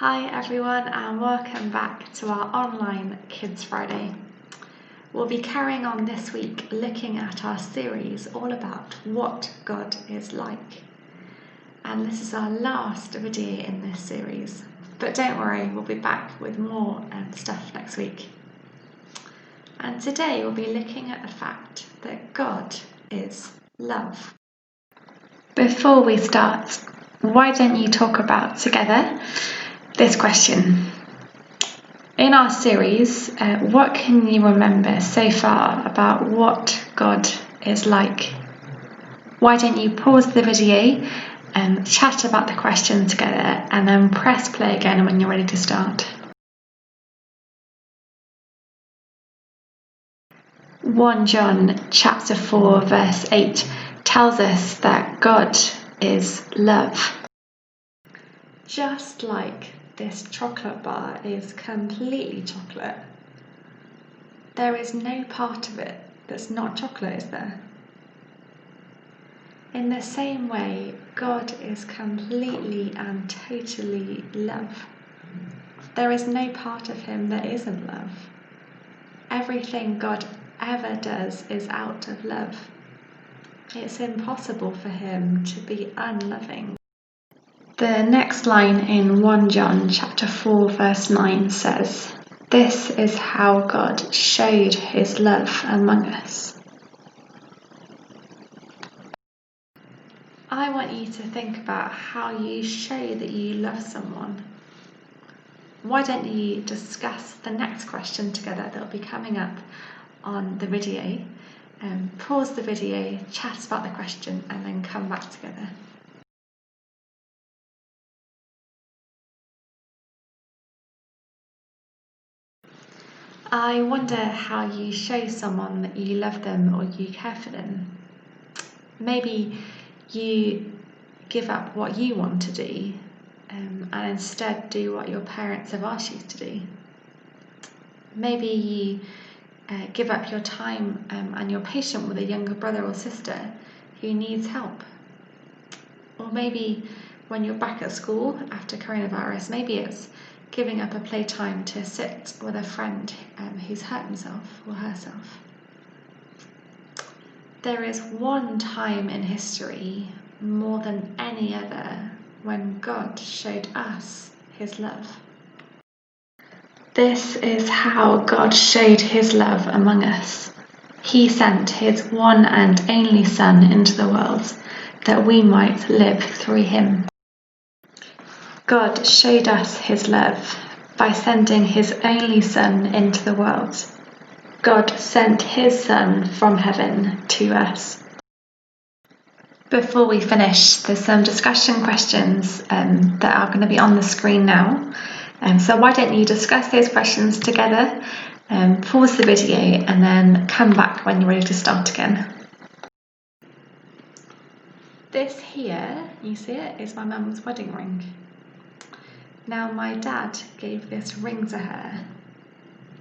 Hi everyone and welcome back to our online Kids Friday. We'll be carrying on this week looking at our series all about what God is like. And this is our last video in this series. But don't worry, we'll be back with more stuff next week. And today we'll be looking at the fact that God is love. Before we start, why don't you talk about together this question? In our series, what can you remember so far about what God is like? Why don't you pause the video and chat about the question together and then press play again when you're ready to start. 1 John chapter 4 verse 8 tells us that God is love. Just like this chocolate bar is completely chocolate, there is no part of it that's not chocolate, is there? In the same way, God is completely and totally love. There is no part of him that isn't love. Everything God ever does is out of love. It's impossible for him to be unloving. The next line in 1 John chapter 4 verse 9 says, "This is how God showed his love among us." I want you to think about how you show that you love someone. Why don't you discuss the next question together that will be coming up on the video? Pause the video, chat about the question, and then come back together. I wonder how you show someone that you love them or you care for them. Maybe you give up what you want to do and instead do what your parents have asked you to do. Maybe you give up your time and you're patient with a younger brother or sister who needs help. Or maybe when you're back at school after coronavirus, maybe it's giving up a playtime to sit with a friend who's hurt himself or herself. There is one time in history, more than any other, when God showed us his love. This is how God showed his love among us. He sent his one and only Son into the world that we might live through him. God showed us his love by sending his only Son into the world. God sent his Son from heaven to us. Before we finish, there's some discussion questions that are going to be on the screen now. So why don't you discuss those questions together, pause the video and then come back when you're ready to start again. This here, you see it, is my mum's wedding ring. Now my dad gave this ring to her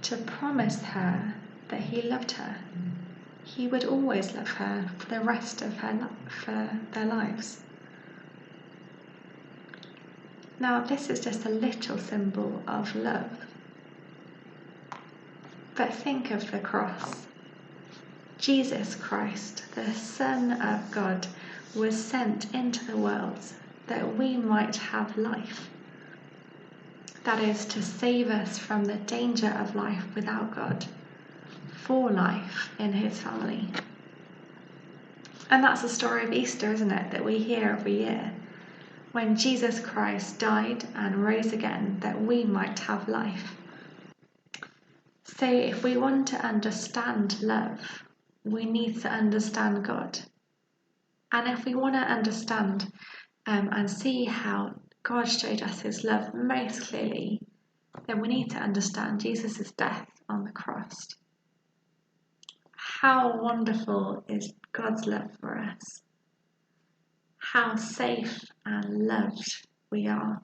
to promise her that he loved her. He would always love her for the rest of their lives. Now this is just a little symbol of love. But think of the cross. Jesus Christ, the Son of God, was sent into the world that we might have life. That is, to save us from the danger of life without God, for life in his family. And that's the story of Easter, isn't it, that we hear every year, when Jesus Christ died and rose again that we might have life. So if we want to understand love, we need to understand God. And if we want to understand and see how God showed us his love most clearly, then we need to understand Jesus' death on the cross. How wonderful is God's love for us. How safe and loved we are.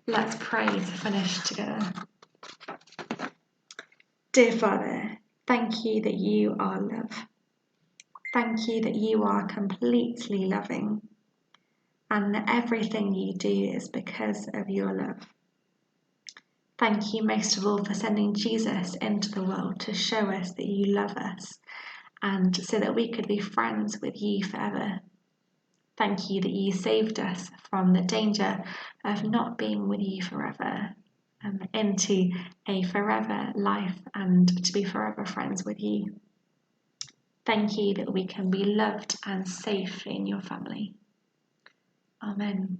Let's pray to finish together. Dear Father, thank you that you are love. Thank you that you are completely loving. and that everything you do is because of your love. Thank you most of all for sending Jesus into the world to show us that you love us and so that we could be friends with you forever. Thank you that you saved us from the danger of not being with you forever, into a forever life and to be forever friends with you. Thank you that we can be loved and safe in your family. Amen.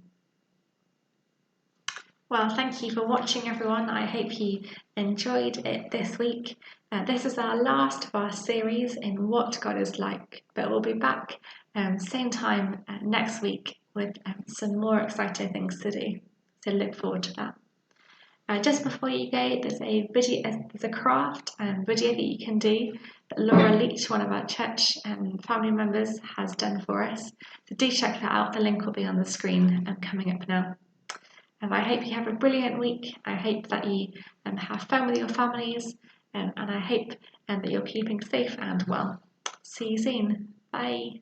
Well, thank you for watching, everyone. I hope you enjoyed it this week. This is our last of our series in What God is Like, but we'll be back same time next week with some more exciting things to do. So look forward to that. Just before you go, there's a craft video that you can do that Laura Leach, one of our church family members, has done for us. So do check that out. The link will be on the screen coming up now. I hope you have a brilliant week. I hope that you have fun with your families, and I hope that you're keeping safe and well. See you soon. Bye.